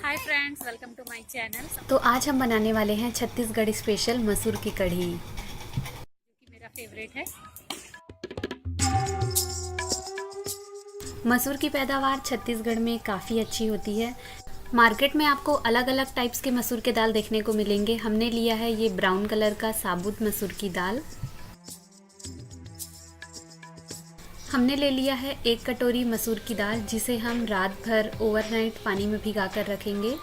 Hi friends, welcome to my channel. तो आज हम बनाने वाले हैं छत्तीसगढ़ स्पेशल मसूर की कढ़ी, जो कि मेरा फेवरेट है। मसूर की पैदावार छत्तीसगढ़ में काफ़ी अच्छी होती है। मार्केट में आपको अलग अलग टाइप्स के मसूर के दाल देखने को मिलेंगे। हमने लिया है ये ब्राउन कलर का साबुत मसूर की दाल। हमने ले लिया है 1 कटोरी मसूर की दाल, जिसे हम रात भर ओवरनाइट पानी में भिगा कर रखेंगे।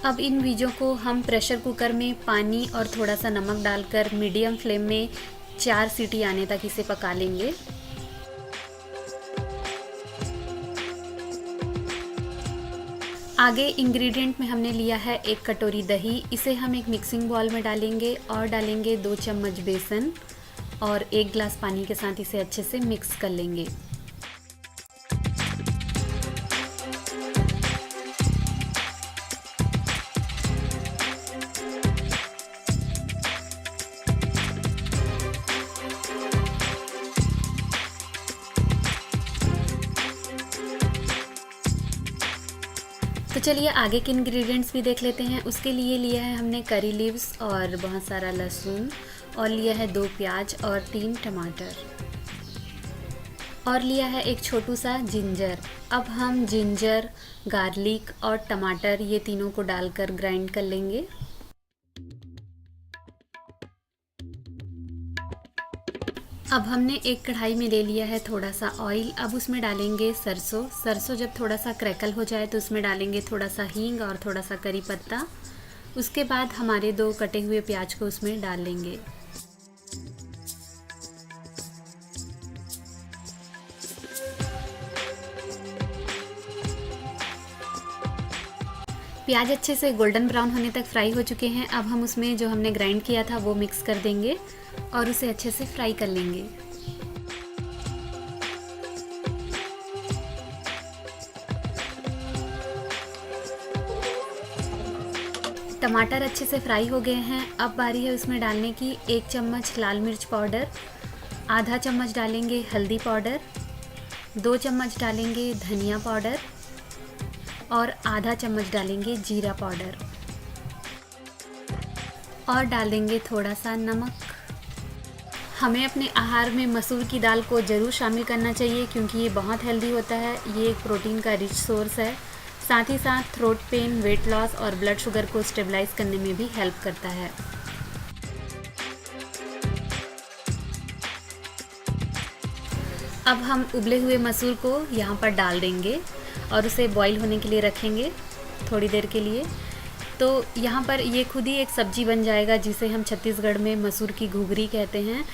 अब इन बीजों को हम प्रेशर कुकर में पानी और थोड़ा सा नमक डालकर मीडियम फ्लेम में 4 सीटी आने तक इसे पका लेंगे। आगे इंग्रेडिएंट में हमने लिया है 1 कटोरी दही। इसे हम एक मिक्सिंग बाउल में डालेंगे और डालेंगे 2 चम्मच बेसन और 1 गिलास पानी के साथ इसे अच्छे से मिक्स कर लेंगे। तो चलिए आगे के इंग्रेडिएंट्स भी देख लेते हैं। उसके लिए लिया है हमने करी लीव्स और बहुत सारा लहसुन, और लिया है 2 प्याज और 3 टमाटर, और लिया है एक छोटू सा जिंजर। अब हम जिंजर, गार्लिक और टमाटर ये तीनों को डालकर ग्राइंड कर लेंगे। अब हमने एक कढ़ाई में ले लिया है थोड़ा सा ऑयल। अब उसमें डालेंगे सरसों। सरसों जब थोड़ा सा क्रैकल हो जाए तो उसमें डालेंगे थोड़ा सा हींग और थोड़ा सा करी पत्ता। उसके बाद हमारे 2 कटे हुए प्याज को उसमें डाल लेंगे। प्याज अच्छे से गोल्डन ब्राउन होने तक फ्राई हो चुके हैं। अब हम उसमें जो हमने ग्राइंड किया था वो मिक्स कर देंगे और उसे अच्छे से फ्राई कर लेंगे। टमाटर अच्छे से फ्राई हो गए हैं। अब बारी है उसमें डालने की। 1 चम्मच लाल मिर्च पाउडर, आधा चम्मच डालेंगे हल्दी पाउडर, 2 चम्मच डालेंगे धनिया पाउडर और आधा चम्मच डालेंगे जीरा पाउडर, और डालेंगे थोड़ा सा नमक। हमें अपने आहार में मसूर की दाल को ज़रूर शामिल करना चाहिए, क्योंकि ये बहुत हेल्दी होता है। ये एक प्रोटीन का रिच सोर्स है। साथ ही साथ थ्रोट पेन, वेट लॉस और ब्लड शुगर को स्टेबलाइज करने में भी हेल्प करता है। अब हम उबले हुए मसूर को यहाँ पर डाल देंगे और उसे बॉईल होने के लिए रखेंगे थोड़ी देर के लिए। तो यहाँ पर ये खुद ही एक सब्जी बन जाएगा, जिसे हम छत्तीसगढ़ में मसूर की घुघरी कहते हैं।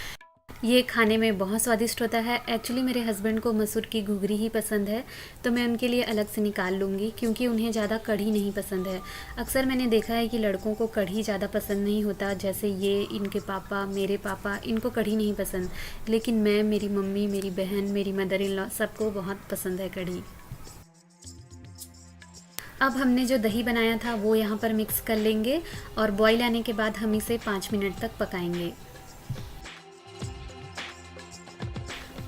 ये खाने में बहुत स्वादिष्ट होता है। एक्चुअली मेरे हस्बैंड को मसूर की घुघरी ही पसंद है, तो मैं उनके लिए अलग से निकाल लूँगी, क्योंकि उन्हें ज़्यादा कढ़ी नहीं पसंद है। अक्सर मैंने देखा है कि लड़कों को कढ़ी ज़्यादा पसंद नहीं होता, जैसे ये इनके पापा, मेरे पापा, इनको कढ़ी नहीं पसंद। लेकिन मैं, मेरी मम्मी, मेरी बहन, मेरी मदर इन लॉ, सबको बहुत पसंद है कढ़ी। अब हमने जो दही बनाया था वो यहाँ पर मिक्स कर लेंगे और बॉईल आने के बाद हम इसे 5 मिनट तक पकाएंगे।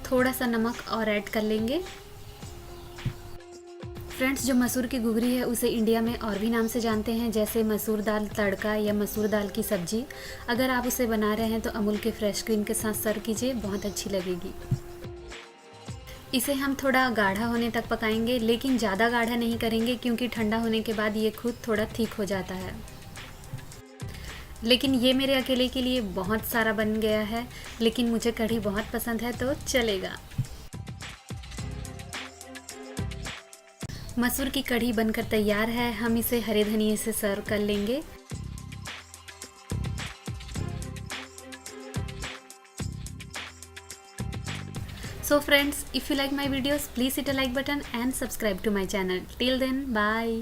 थोड़ा सा नमक और ऐड कर लेंगे। फ्रेंड्स, जो मसूर की घुघरी है उसे इंडिया में और भी नाम से जानते हैं, जैसे मसूर दाल तड़का या मसूर दाल की सब्जी। अगर आप उसे बना रहे हैं तो अमूल के फ्रेश क्रीम के साथ सर्व कीजिए, बहुत अच्छी लगेगी। इसे हम थोड़ा गाढ़ा होने तक पकाएंगे, लेकिन ज़्यादा गाढ़ा नहीं करेंगे, क्योंकि ठंडा होने के बाद ये खुद थोड़ा थिक हो जाता है। लेकिन ये मेरे अकेले के लिए बहुत सारा बन गया है, लेकिन मुझे कढ़ी बहुत पसंद है तो चलेगा। मसूर की कढ़ी बनकर तैयार है। हम इसे हरे धनिये से सर्व कर लेंगे। So friends, if you like my videos, please hit a like button and subscribe to my channel. Till then, bye.